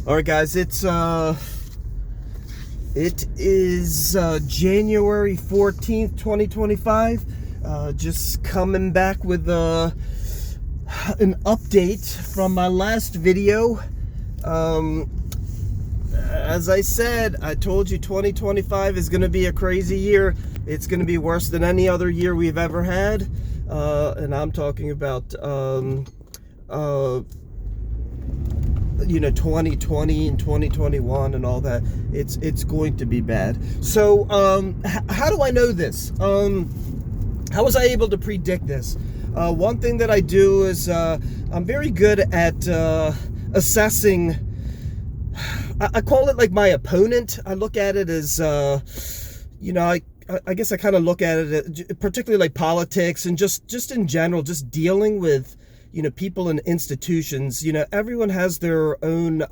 All right, guys, it is January 14th, 2025. Just coming back with an update from my last video. As I said, I told you 2025 is going to be a crazy year. It's going to be worse than any other year we've ever had. And I'm talking about 2020 and 2021 and all that. It's going to be bad. So how do I know this? How was I able to predict this? One thing that I do is I'm very good at assessing. I call it like my opponent. I look at it as I guess I kind of look at it particularly like politics and just in general, just dealing with people and institutions. Everyone has their own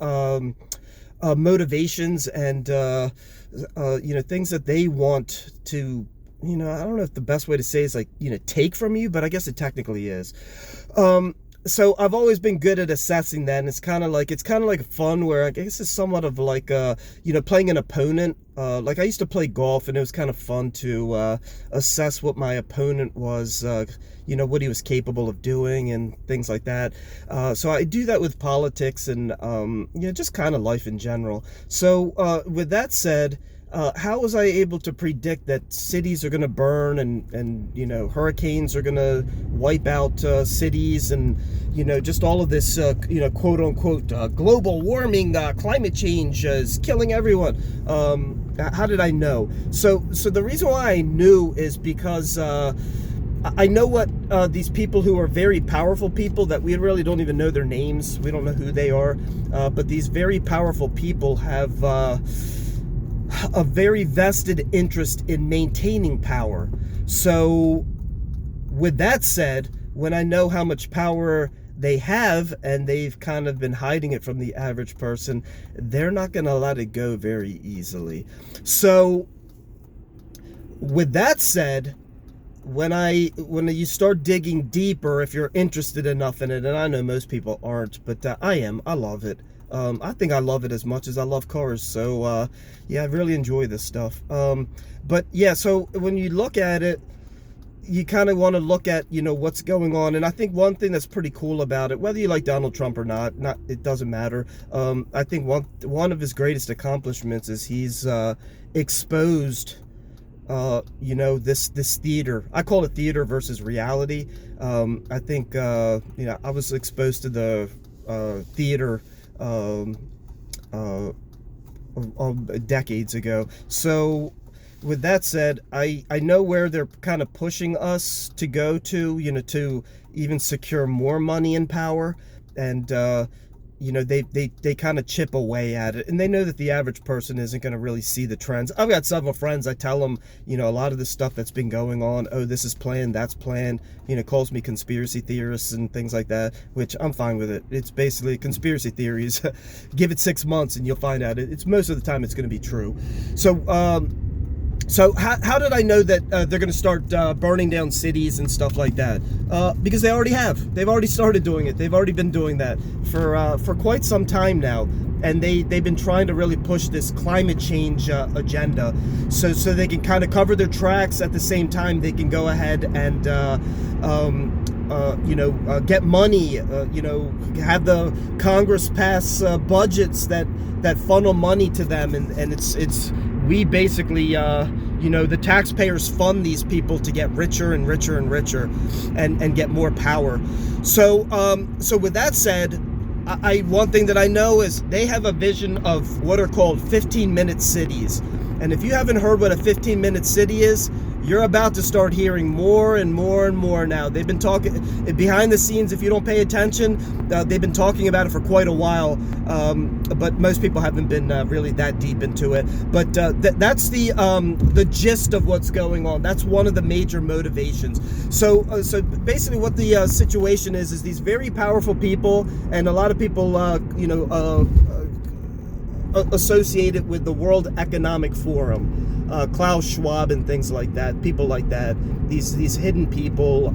motivations and things that they want to, I don't know if the best way to say is like, take from you, but I guess it technically is. So I've always been good at assessing that, and it's kind of like fun, where I guess it's somewhat of like playing an opponent. Like I used to play golf, and it was kind of fun to assess what my opponent was, what he was capable of doing and things like that. So I do that with politics and just kind of life in general. So with that said, how was I able to predict that cities are going to burn and hurricanes are going to wipe out cities and just all of this quote unquote global warming, climate change is killing everyone? How did I know? So the reason why I knew is because I know what these people who are very powerful people that we really don't even know their names, we don't know who they are, but these very powerful people have a very vested interest in maintaining power. So with that said, when I know how much power they have and they've kind of been hiding it from the average person, they're not going to let it go very easily. So with that said, when you start digging deeper, if you're interested enough in it, and I know most people aren't, but I am. I love it. I think I love it as much as I love cars. So I really enjoy this stuff. But yeah, so when you look at it, you kind of want to look at what's going on. And I think one thing that's pretty cool about it, whether you like Donald Trump or not, it doesn't matter. I think one of his greatest accomplishments is he's exposed this theater. I call it theater versus reality. I think I was exposed to the theater decades ago. So with that said, I know where they're kind of pushing us to go to even secure more money and power, and they kind of chip away at it, and they know that the average person isn't going to really see the trends. I've got several friends, I tell them a lot of the stuff that's been going on, oh, this is planned, that's planned, calls me conspiracy theorists and things like that, which I'm fine with it. It's basically conspiracy theories. Give it 6 months and you'll find out it's most of the time it's going to be true. So how did I know that they're going to start burning down cities and stuff like that? Because they already have. They've already started doing it. They've already been doing that for quite some time now. And they've been trying to really push this climate change agenda, so they can kind of cover their tracks. At the same time, they can go ahead and get money. Have the Congress pass budgets that funnel money to them, and it's we basically the taxpayers fund these people to get richer and richer and richer and get more power. So with that said, one thing that I know is they have a vision of what are called 15-minute cities. And if you haven't heard what a 15-minute city is, you're about to start hearing more and more and more now. They've been talking behind the scenes. If you don't pay attention, they've been talking about it for quite a while, but most people haven't been really that deep into it. But that's the gist of what's going on. That's one of the major motivations. So basically what the situation is these very powerful people, and a lot of people associated with the World Economic Forum, Klaus Schwab and things like that, people like that, these hidden people.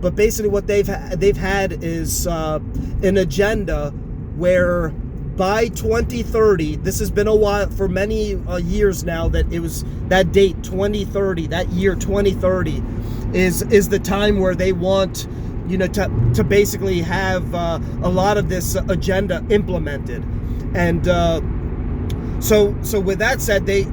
But basically what they've had is an agenda where by 2030, this has been a while, for many years now, that it was that date, 2030, that year 2030 is the time where they want, to basically have a lot of this agenda implemented. And so with that said, they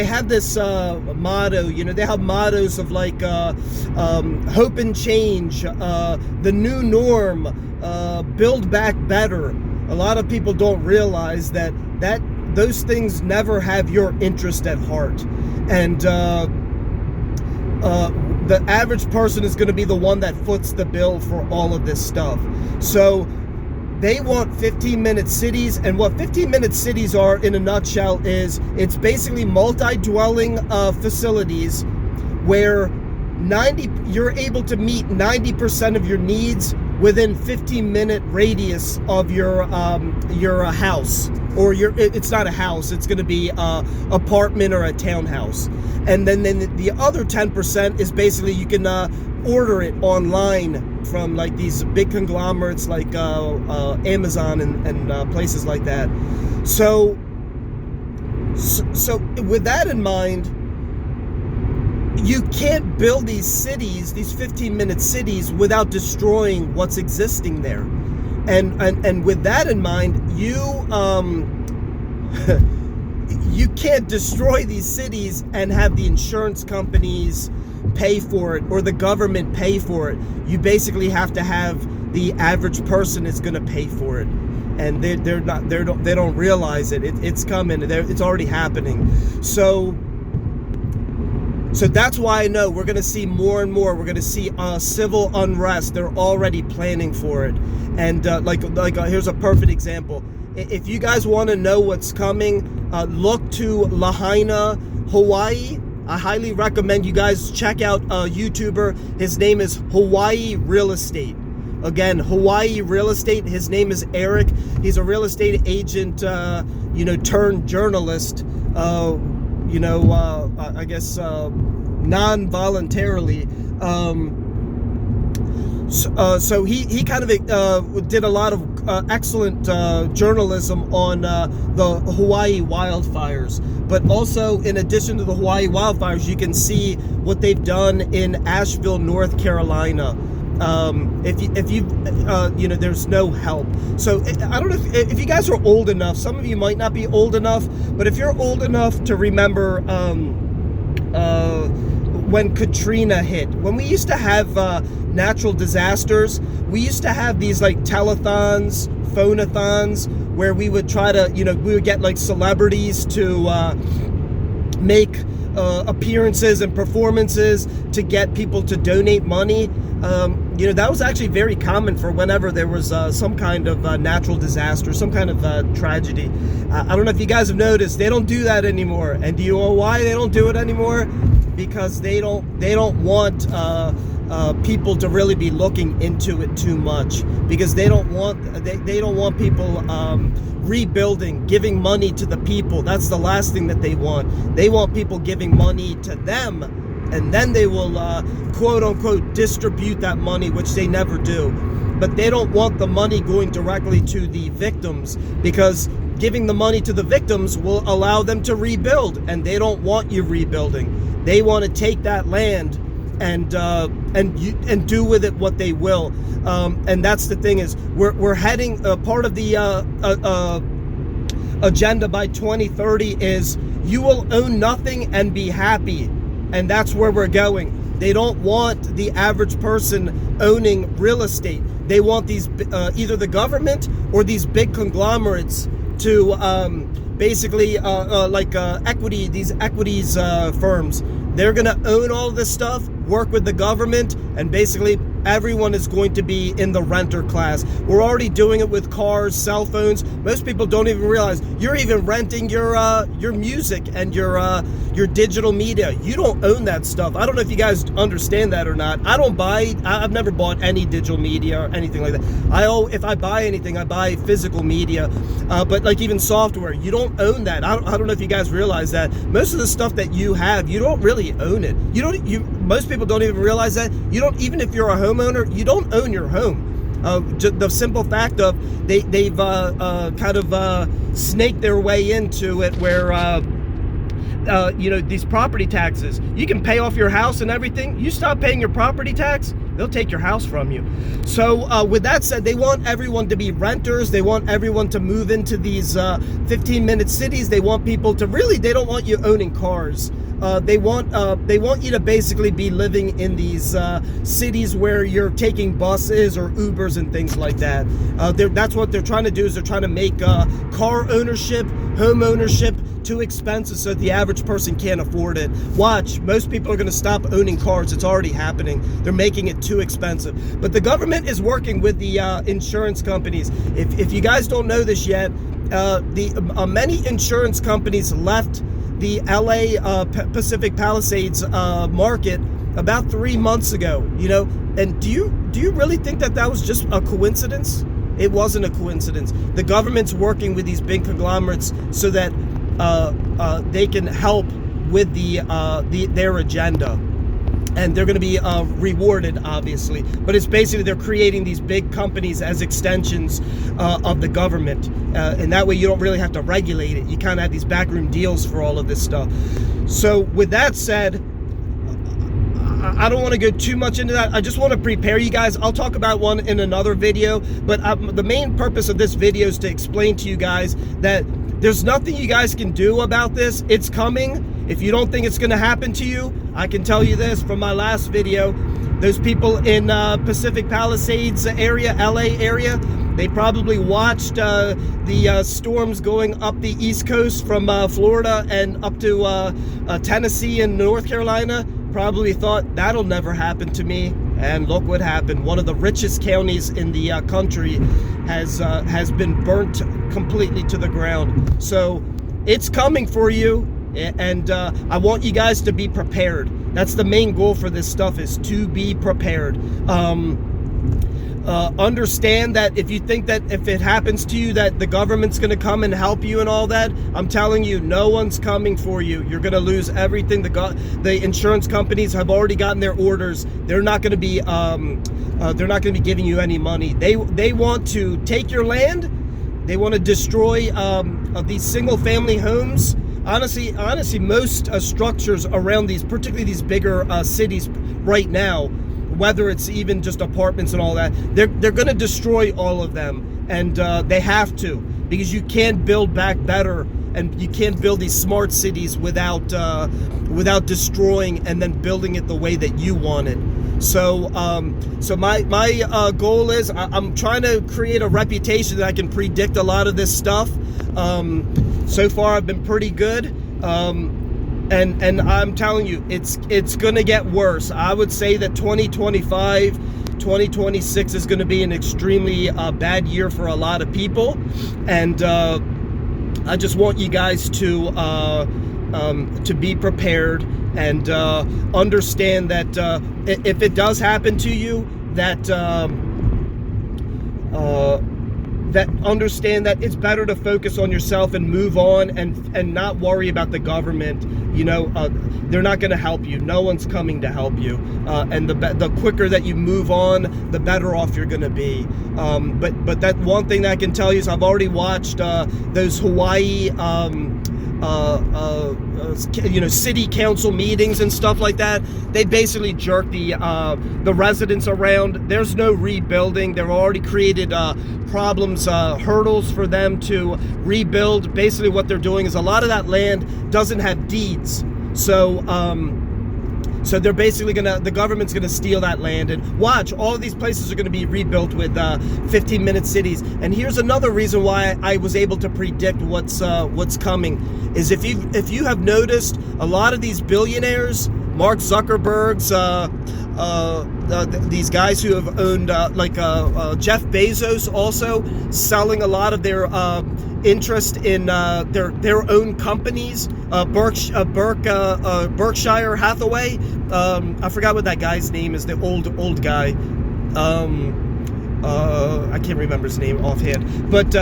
have this motto. They have mottos of like hope and change, the new norm, build back better. A lot of people don't realize that those things never have your interest at heart, and the average person is going to be the one that foots the bill for all of this stuff. So they want 15-minute cities, and what 15-minute cities are in a nutshell is it's basically multi-dwelling facilities where you're able to meet 90% of your needs within 15-minute radius of your house, or it's not a house, it's going to be apartment or a townhouse. And then the other 10% is basically you can order it online from like these big conglomerates like Amazon and places like that. So with that in mind, you can't build these cities, these 15-minute cities, without destroying what's existing there. And with that in mind, you can't destroy these cities and have the insurance companies pay for it or the government pay for it. You basically have to have the average person is going to pay for it, and they don't realize it. It's coming. It's already happening. So that's why I know we're going to see more and more. We're going to see civil unrest. They're already planning for it. And here's a perfect example. If you guys want to know what's coming, look to Lahaina, Hawaii. I highly recommend you guys check out a YouTuber. His name is Hawaii Real Estate. Again, Hawaii Real Estate. His name is Eric. He's a real estate agent, turned journalist. I guess non-voluntarily. So he kind of did a lot of excellent journalism on the Hawaii wildfires. But also, in addition to the Hawaii wildfires, you can see what they've done in Asheville, North Carolina. If you there's no help. So I don't know if you guys are old enough. Some of you might not be old enough, but if you're old enough to remember when Katrina hit, when we used to have natural disasters, we used to have these like telethons, phonathons, where we would try to, we would get like celebrities to make appearances and performances to get people to donate money. That was actually very common for whenever there was some kind of natural disaster, some kind of tragedy. I don't know if you guys have noticed, they don't do that anymore. And do you know why they don't do it anymore? Because they don't want people to really be looking into it too much, because they don't want people rebuilding, giving money to the people. That's the last thing that they want. They want people giving money to them, and then they will quote unquote distribute that money, which they never do. But they don't want the money going directly to the victims, because giving the money to the victims will allow them to rebuild, and they don't want you rebuilding. They want to take that land and do with it what they will. And that's the thing, is we're heading, part of the agenda by 2030 is you will own nothing and be happy. And that's where we're going. They don't want the average person owning real estate. They want these either the government or these big conglomerates to basically these equities firms. They're going to own all this stuff, work with the government, and basically everyone is going to be in the renter class. We're already doing it with cars, cell phones. Most people don't even realize you're even renting your music and your digital media. You don't own that stuff. I don't know if you guys understand that or not. I've never bought any digital media or anything like that. If I buy anything, I buy physical media. But like even software, you don't own that. I don't know if you guys realize that. Most of the stuff that you have, you don't really own it. Most people don't even realize that. You don't, even if you're a homeowner, you don't own your home. The simple fact of they've kind of snaked their way into it, where these property taxes, you can pay off your house and everything. You stop paying your property tax, they'll take your house from you. So with that said, they want everyone to be renters. They want everyone to move into these 15-minute cities. They want people to they don't want you owning cars. They want you to basically be living in these cities where you're taking buses or Ubers and things like that. That's what they're trying to do, is they're trying to make car ownership, home ownership too expensive so the average person can't afford it. Watch, most people are going to stop owning cars. It's already happening. They're making it too expensive. But the government is working with the insurance companies. If you guys don't know this yet, many insurance companies left the LA Pacific Palisades market about 3 months ago. And do you really think that was just a coincidence? It wasn't a coincidence. The government's working with these big conglomerates so that they can help with their agenda, and they're going to be rewarded, obviously. But it's basically they're creating these big companies as extensions of the government, and that way you don't really have to regulate it. You kind of have these backroom deals for all of this stuff. So with that said, I don't want to go too much into that. I just want to prepare you guys. I'll talk about one in another video, but the main purpose of this video is to explain to you guys that there's nothing you guys can do about this. It's coming. If you don't think it's going to happen to you, I can tell you this from my last video. Those people in Pacific Palisades area, LA area, they probably watched the storms going up the East Coast from Florida and up to Tennessee and North Carolina. Probably thought, that'll never happen to me. And look what happened. One of the richest counties in the country has been burnt completely to the ground. So it's coming for you, and I want you guys to be prepared. That's the main goal for this stuff, is to be prepared. Understand that if you think that if it happens to you that the government's going to come and help you and all that, I'm telling you, no one's coming for you. You're going to lose everything. The insurance companies have already gotten their orders. They're not going to be giving you any money. They want to take your land. They want to destroy these single family homes. Honestly, most structures around these, particularly these bigger cities right now, whether it's even just apartments and all that, they're going to destroy all of them, and they have to, because you can't build back better, and you can't build these smart cities without destroying and then building it the way that you want it. So my goal is I'm trying to create a reputation that I can predict a lot of this stuff. So far I've been pretty good. And I'm telling you, it's going to get worse. I would say that 2025, 2026 is going to be an extremely bad year for a lot of people. And I just want you guys to be prepared and understand that if it does happen to you, that understand that it's better to focus on yourself and move on, and not worry about the government. They're not going to help you. No one's coming to help you. And the quicker that you move on, the better off you're going to be. But that one thing that I can tell you is I've already watched those Hawaii city council meetings and stuff like that. They basically jerk the residents around. There's no rebuilding. They've already created problems, hurdles for them to rebuild. Basically what they're doing is a lot of that land doesn't have deeds. So they're basically the government's gonna steal that land, and watch, all of these places are gonna be rebuilt with 15-minute cities. And here's another reason why I was able to predict what's coming, is if you have noticed, a lot of these billionaires, Mark Zuckerberg's, these guys who have owned, Jeff Bezos, also selling a lot of their interest in their own companies. Berkshire Hathaway. I forgot what that guy's name is. The old guy. I can't remember his name offhand. But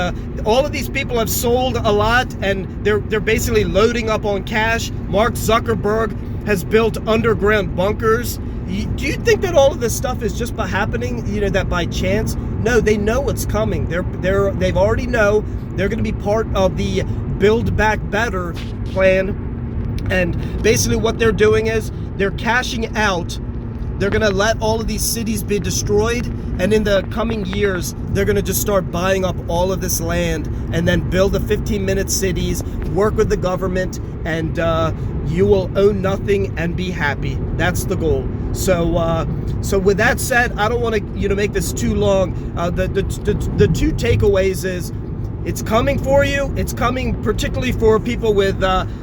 all of these people have sold a lot, and they're basically loading up on cash. Mark Zuckerberg has built underground bunkers. Do you think that all of this stuff is just by happening, that by chance? No, they know what's coming. They've already know they're going to be part of the Build Back Better plan. And basically what they're doing is they're cashing out. They're going to let all of these cities be destroyed, and in the coming years, they're going to just start buying up all of this land and then build the 15-minute cities, work with the government, and you will own nothing and be happy. That's the goal. So with that said, I don't want to make this too long. The two takeaways is it's coming for you. It's coming particularly for people with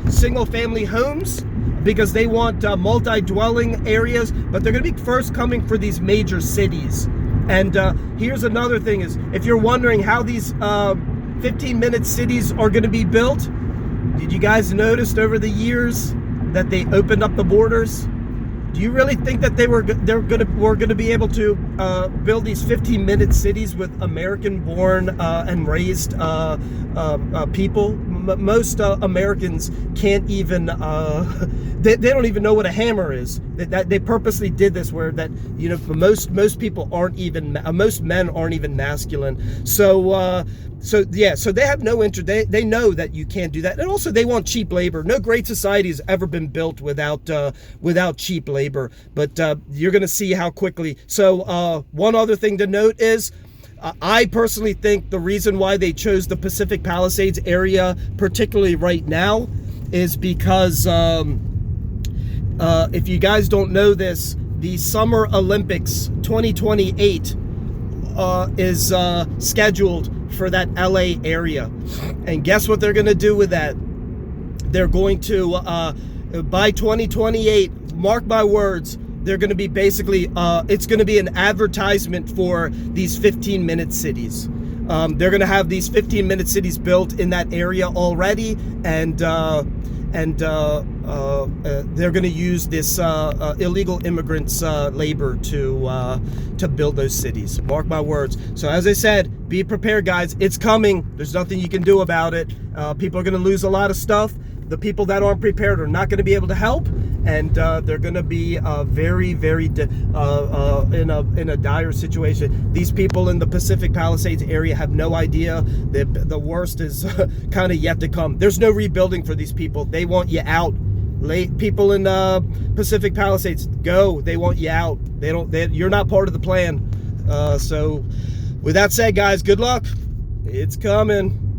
single-family homes, because they want multi-dwelling areas, but they're going to be first coming for these major cities. And here's another thing is, if you're wondering how these 15-minute cities are going to be built, did you guys notice over the years that they opened up the borders? Do you really think that we're going to be able to build these 15-minute cities with American-born and raised people? Most Americans can't even they don't even know what a hammer is. That they purposely did this, where that most people aren't even most men aren't even masculine. So they have no interest. They know that you can't do that, and also they want cheap labor. No great society has ever been built without cheap labor. But you're going to see how quickly. So one other thing to note is, I personally think the reason why they chose the Pacific Palisades area, particularly right now, is because if you guys don't know this, the Summer Olympics 2028 is scheduled for that LA area. And guess what they're going to do with that? They're going to, by 2028, mark my words, they're going to be basically, it's going to be an advertisement for these 15-minute cities. They're going to have these 15-minute cities built in that area already, and they're going to use this illegal immigrants' labor to build those cities. Mark my words. So as I said, be prepared, guys. It's coming. There's nothing you can do about it. People are going to lose a lot of stuff. The people that aren't prepared are not going to be able to help, and they're going to be very, very in a dire situation. These people in the Pacific Palisades area have no idea. The worst is kind of yet to come. There's no rebuilding for these people. They want you out. People in Pacific Palisades, go. They want you out. You're not part of the plan. So with that said, guys, good luck. It's coming.